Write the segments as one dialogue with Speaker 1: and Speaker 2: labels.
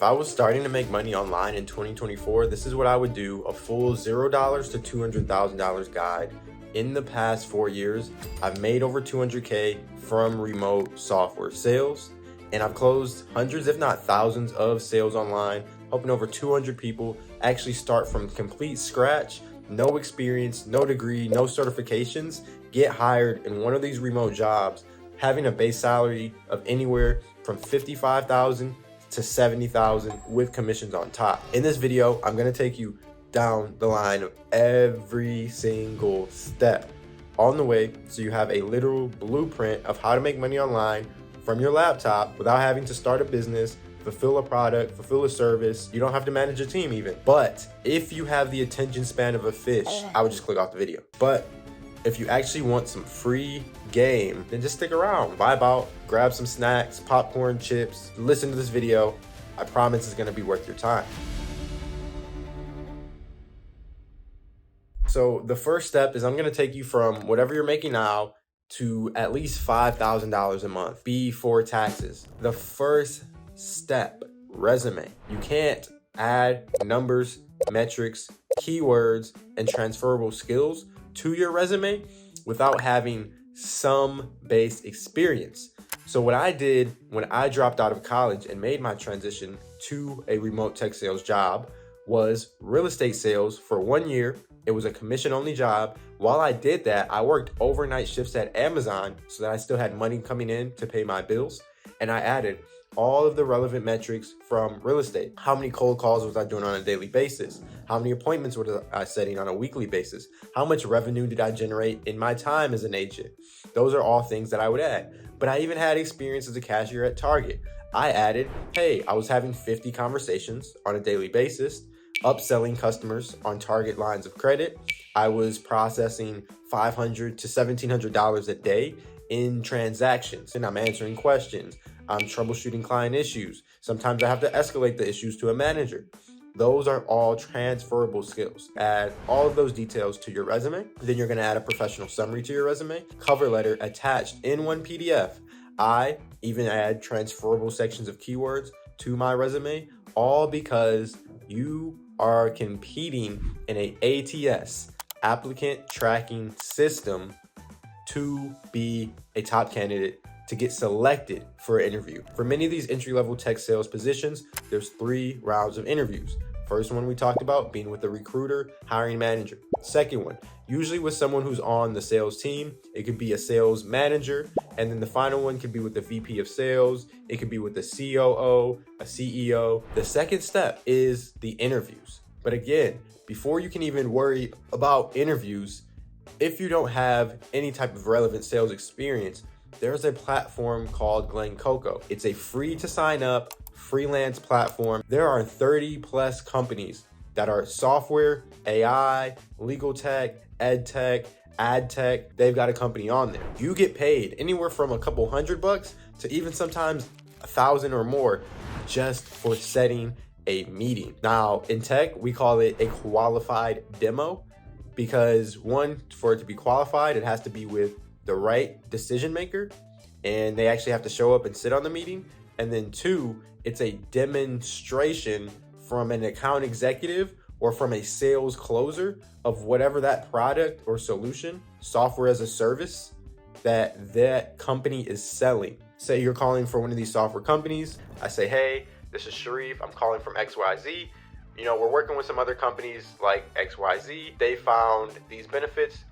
Speaker 1: I was starting to make money online in 2024, this is what I would do: a full $0 to $200,000 guide. In the past 4 years, I've made over 200K from remote software sales, and I've closed hundreds, if not thousands, of sales online, helping over 200 people actually start from complete scratch, no experience, no degree, no certifications, get hired in one of these remote jobs, having a base salary of anywhere from $55,000 to $70,000 with commissions on top. In this video, I'm gonna take you down the line of every single step on the way, so you have a literal blueprint of how to make money online from your laptop without having to start a business, fulfill a product, fulfill a service. You don't have to manage a team even. But if you have the attention span of a fish, I would just click off the video. But if you actually want some free game, then just stick around, vibe out, grab some snacks, popcorn, chips, listen to this video. I promise it's gonna be worth your time. So the first step is I'm gonna take you from whatever you're making now to at least $5,000 a month before taxes. The first step, resume. You can't add numbers, metrics, keywords, and transferable skills to your resume without having some base experience. So what I did when I dropped out of college and made my transition to a remote tech sales job was real estate sales for 1 year. It was a commission-only job. While I did that, I worked overnight shifts at Amazon so that I still had money coming in to pay my bills. And I added all of the relevant metrics from real estate. How many cold calls was I doing on a daily basis? How many appointments was I setting on a weekly basis? How much revenue did I generate in my time as an agent? Those are all things that I would add. But I even had experience as a cashier at Target. I added, hey, I was having 50 conversations on a daily basis, upselling customers on Target lines of credit. I was processing $500 to $1,700 a day in transactions, and I'm answering questions. I'm troubleshooting client issues. Sometimes I have to escalate the issues to a manager. Those are all transferable skills. Add all of those details to your resume. Then you're gonna add a professional summary to your resume, cover letter attached in one PDF. I even add transferable sections of keywords to my resume, all because you are competing in a ATS, applicant tracking system, to be a top candidate to get selected for an interview. For many of these entry-level tech sales positions, there's 3 rounds of interviews. First one we talked about being with the recruiter, hiring manager. Second one, usually with someone who's on the sales team. It could be a sales manager. And then the final one could be with the VP of sales. It could be with the COO, a CEO. The second step is the interviews. But again, before you can even worry about interviews, if you don't have any type of relevant sales experience, there's a platform called Glen Coco. It's a free to sign up freelance platform. There are 30 plus companies that are software, AI, legal tech, ed tech, ad tech. They've got a company on there. You get paid anywhere from a couple $100 to even sometimes 1,000 or more just for setting a meeting. Now in tech, we call it a qualified demo because one, for it to be qualified, it has to be with the right decision maker, and they actually have to show up and sit on the meeting. And then 2, it's a demonstration from an account executive or from a sales closer of whatever that product or solution, software as a service, that company is selling. Say you're calling for one of these software companies. I say, hey, this is Sharif. I'm calling from XYZ. You know, we're working with some other companies like XYZ. They found these benefits.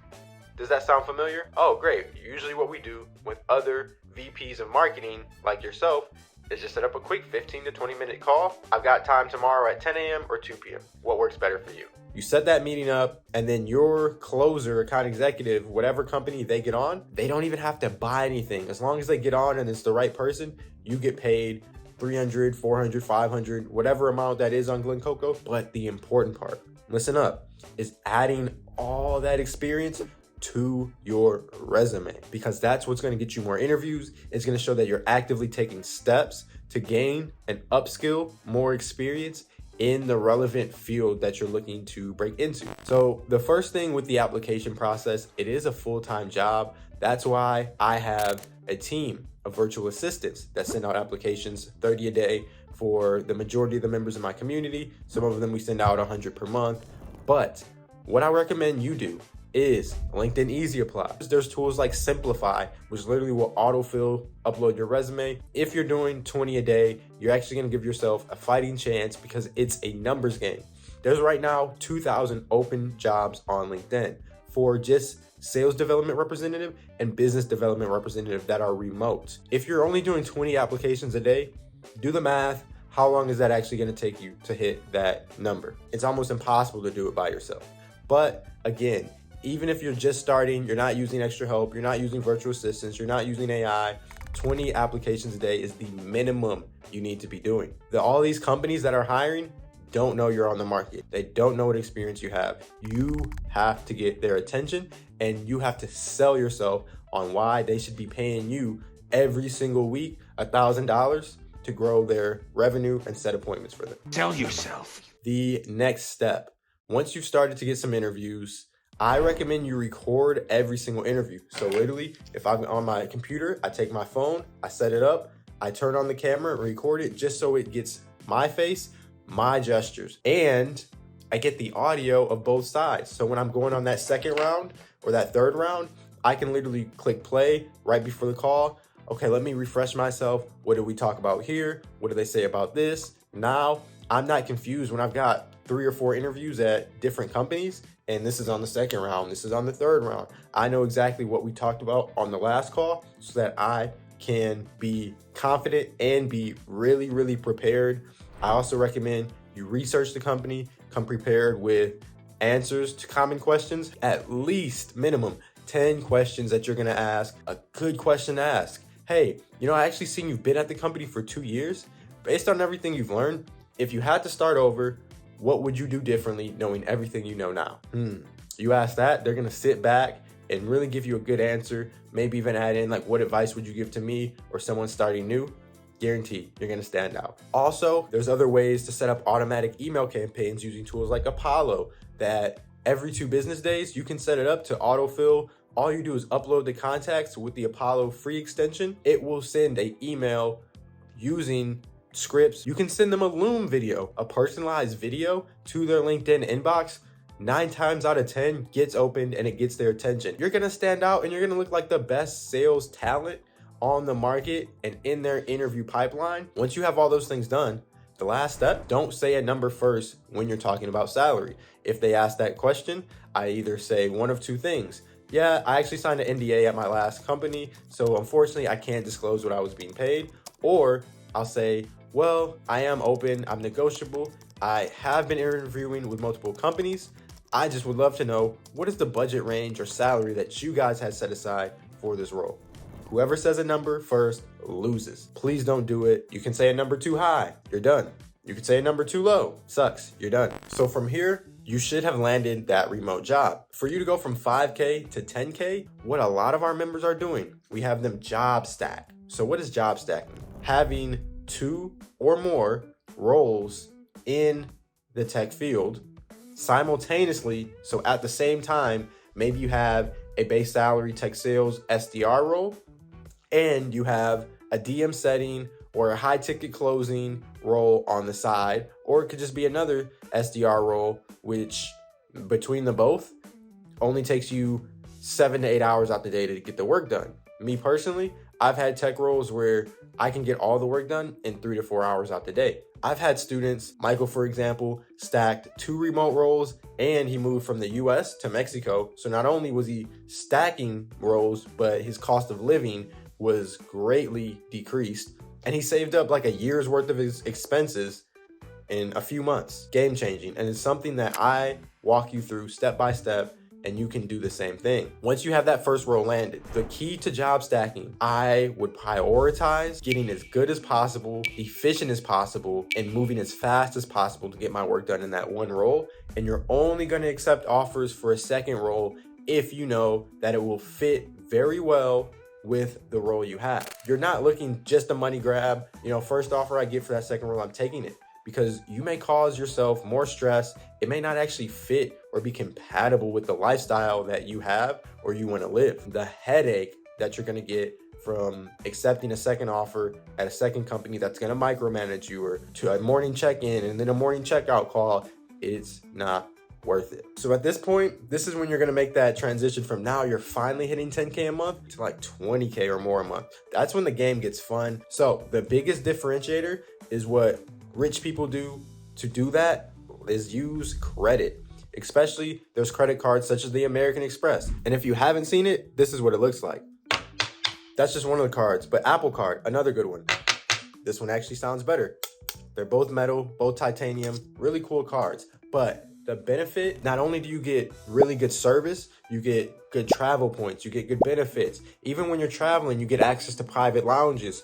Speaker 1: Does that sound familiar? Oh, great. Usually what we do with other VPs of marketing like yourself is just set up a quick 15 to 20 minute call. I've got time tomorrow at 10 a.m. or 2 p.m. What works better for you? You set that meeting up, and then your closer, account executive, whatever company they get on, they don't even have to buy anything. As long as they get on and it's the right person, you get paid $300, $400, $500, whatever amount that is on Glen Coco. But the important part, listen up, is adding all that experience to your resume, because that's what's going to get you more interviews. It's going to show that you're actively taking steps to gain and upskill more experience in the relevant field that you're looking to break into. So the first thing with the application process, it is a full-time job. That's why I have a team. of virtual assistants that send out applications 30 a day for the majority of the members in my community. Some of them we send out 100 per month. But what I recommend you do is LinkedIn Easy Apply. There's tools like Simplify, which literally will autofill, upload your resume. If you're doing 20 a day, you're actually gonna give yourself a fighting chance because it's a numbers game. There's right now 2,000 open jobs on LinkedIn for just sales development representative and business development representative that are remote. If you're only doing 20 applications a day, do the math. How long is that actually gonna take you to hit that number? It's almost impossible to do it by yourself. But again, even if you're just starting, you're not using extra help, you're not using virtual assistants, you're not using AI, 20 applications a day is the minimum you need to be doing. All these companies that are hiring don't know you're on the market. They don't know what experience you have. You have to get their attention and you have to sell yourself on why they should be paying you every single week $1,000 to grow their revenue and set appointments for them.
Speaker 2: Sell yourself.
Speaker 1: The next step, once you've started to get some interviews, I recommend you record every single interview. So literally, if I'm on my computer, I take my phone, I set it up, I turn on the camera and record it just so it gets my face, my gestures, and I get the audio of both sides. So when I'm going on that second round or that third round, I can literally click play right before the call. Okay, let me refresh myself. What did we talk about here? What did they say about this? Now, I'm not confused when I've got 3 or 4 interviews at different companies, and this is on the second round, this is on the third round. I know exactly what we talked about on the last call so that I can be confident and be really, really prepared. I also recommend you research the company, come prepared with answers to common questions, at least minimum 10 questions that you're gonna ask. A good question to ask. Hey, I actually seen you've been at the company for 2 years. Based on everything you've learned, if you had to start over, what would you do differently knowing everything you know now? You ask that, they're gonna sit back and really give you a good answer. Maybe even add in like, what advice would you give to me or someone starting new? Guaranteed, you're gonna stand out. Also, there's other ways to set up automatic email campaigns using tools like Apollo that every 2 business days, you can set it up to autofill. All you do is upload the contacts with the Apollo free extension. It will send an email using scripts. You can send them a Loom video, a personalized video to their LinkedIn inbox. 9 times out of 10 gets opened and it gets their attention. You're gonna stand out and you're gonna look like the best sales talent on the market and in their interview pipeline. Once you have all those things done, the last step, don't say a number first when you're talking about salary. If they ask that question, I either say one of 2 things. Yeah, I actually signed an NDA at my last company, so unfortunately I can't disclose what I was being paid. Or I'll say, well, I am open, I'm negotiable. I have been interviewing with multiple companies. I just would love to know, what is the budget range or salary that you guys had set aside for this role? Whoever says a number first loses. Please don't do it. You can say a number too high, you're done. You can say a number too low, sucks, you're done. So from here, you should have landed that remote job. For you to go from 5K to 10K, what a lot of our members are doing, we have them job stack. So what is job stacking? Having 2 or more roles in the tech field simultaneously. So at the same time, maybe you have a base salary tech sales SDR role and you have a DM setting or a high ticket closing role on the side, or it could just be another SDR role, which between the both only takes you 7 to 8 hours out the day to get the work done. Me personally, I've had tech roles where I can get all the work done in 3 to 4 hours out the day. I've had students, Michael, for example, stacked 2 remote roles and he moved from the US to Mexico. So not only was he stacking roles, but his cost of living was greatly decreased. And he saved up like a year's worth of his expenses in a few months. Game changing. And it's something that I walk you through step by step, and you can do the same thing. Once you have that first role landed, the key to job stacking, I would prioritize getting as good as possible, efficient as possible, and moving as fast as possible to get my work done in that one role. And you're only gonna accept offers for a second role if you know that it will fit very well with the role you have. You're not looking just a money grab. First offer I get for that second role, I'm taking it, because you may cause yourself more stress. It may not actually fit or be compatible with the lifestyle that you have or you want to live. The headache that you're going to get from accepting a second offer at a second company that's going to micromanage you, or to a morning check-in and then a morning checkout call. It's not worth it. So at this point, this is when you're going to make that transition from now you're finally hitting 10K a month to like 20K or more a month. That's when the game gets fun. So the biggest differentiator is what rich people do to do that is use credit. Especially there's credit cards such as the American Express. And if you haven't seen it, this is what it looks like. That's just one of the cards. But Apple Card, another good one. This one actually sounds better. They're both metal, both titanium, really cool cards. But the benefit, not only do you get really good service, you get good travel points, you get good benefits. Even when you're traveling, you get access to private lounges,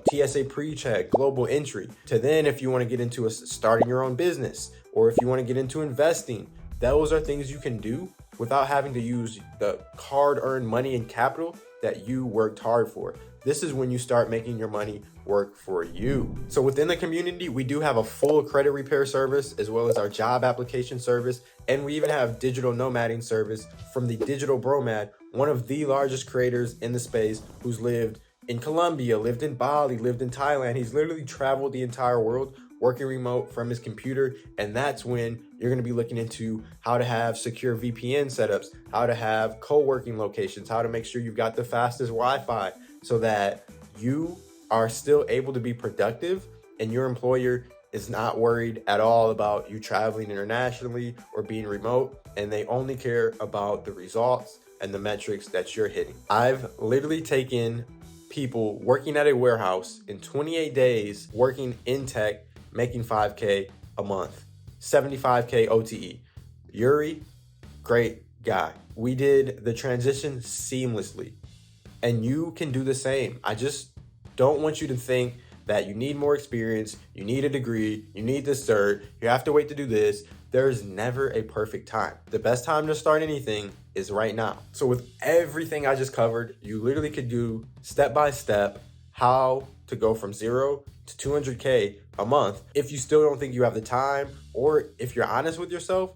Speaker 1: TSA pre-check, global entry. To then, if you want to get into starting your own business, or if you want to get into investing, those are things you can do without having to use the hard-earned money and capital that you worked hard for. This is when you start making your money work for you. So within the community, we do have a full credit repair service, as well as our job application service. And we even have digital nomading service from the Digital Bromad, one of the largest creators in the space, who's lived in Colombia, lived in Bali, lived in Thailand. He's literally traveled the entire world working remote from his computer. And that's when you're going to be looking into how to have secure VPN setups, how to have co-working locations, how to make sure you've got the fastest Wi-Fi so that you are still able to be productive and your employer is not worried at all about you traveling internationally or being remote, and they only care about the results and the metrics that you're hitting. I've literally taken people working at a warehouse in 28 days, working in tech, making 5K a month, 75K OTE. Yuri, great guy. We did the transition seamlessly, and you can do the same. I just don't want you to think that you need more experience, you need a degree, you need this cert, you have to wait to do this. There's never a perfect time. The best time to start anything is right now. So with everything I just covered, you literally could do step by step how to go from 0 to 200K a month. If you still don't think you have the time, or if you're honest with yourself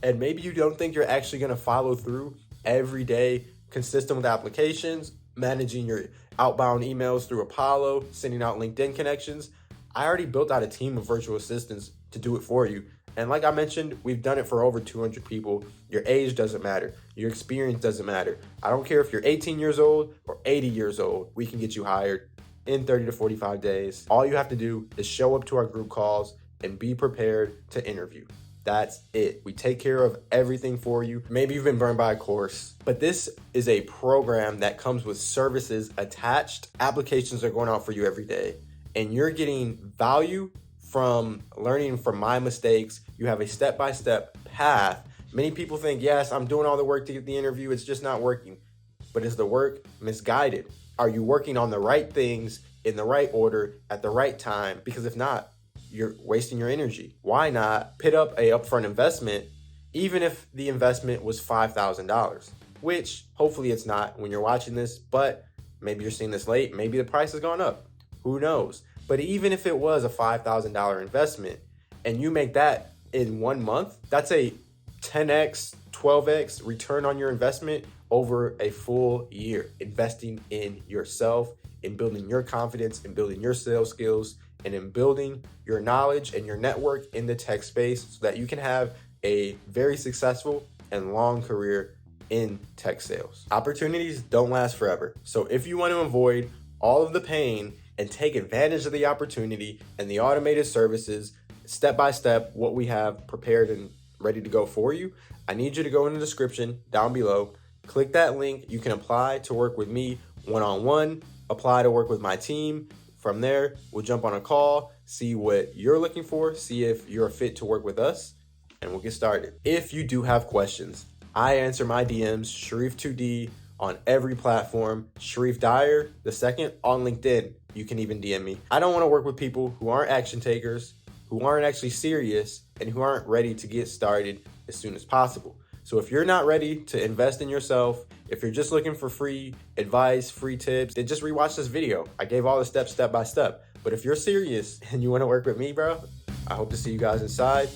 Speaker 1: and maybe you don't think you're actually going to follow through every day, consistent with applications, managing your outbound emails through Apollo, sending out LinkedIn connections, I already built out a team of virtual assistants to do it for you. And like I mentioned, we've done it for over 200 people. Your age doesn't matter. Your experience doesn't matter. I don't care if you're 18 years old or 80 years old. We can get you hired in 30 to 45 days. All you have to do is show up to our group calls and be prepared to interview. That's it. We take care of everything for you. Maybe you've been burned by a course, but this is a program that comes with services attached. Applications are going out for you every day, and you're getting value from learning from my mistakes. You have a step-by-step path. Many people think, yes, I'm doing all the work to get the interview, it's just not working. But is the work misguided? Are you working on the right things in the right order at the right time? Because if not, you're wasting your energy. Why not put up a upfront investment, even if the investment was $5,000, which hopefully it's not when you're watching this, but maybe you're seeing this late, maybe the price has gone up, who knows? But even if it was a $5,000 investment and you make that in 1 month, that's a 10x, 12x return on your investment over a full year, investing in yourself, in building your confidence, in building your sales skills, and in building your knowledge and your network in the tech space so that you can have a very successful and long career in tech sales. Opportunities don't last forever. So if you want to avoid all of the pain and take advantage of the opportunity and the automated services, step by step, what we have prepared and ready to go for you, I need you to go in the description down below, click that link. You can apply to work with me one-on-one, apply to work with my team. From there, we'll jump on a call, see what you're looking for, see if you're a fit to work with us, and we'll get started. If you do have questions, I answer my DMs, Sharif2D, on every platform, Sharif Dyer II on LinkedIn. You can even DM me. I don't want to work with people who aren't action takers, who aren't actually serious, and who aren't ready to get started as soon as possible. So if you're not ready to invest in yourself, if you're just looking for free advice, free tips, then just rewatch this video. I gave all the steps step by step. But if you're serious and you want to work with me, bro, I hope to see you guys inside.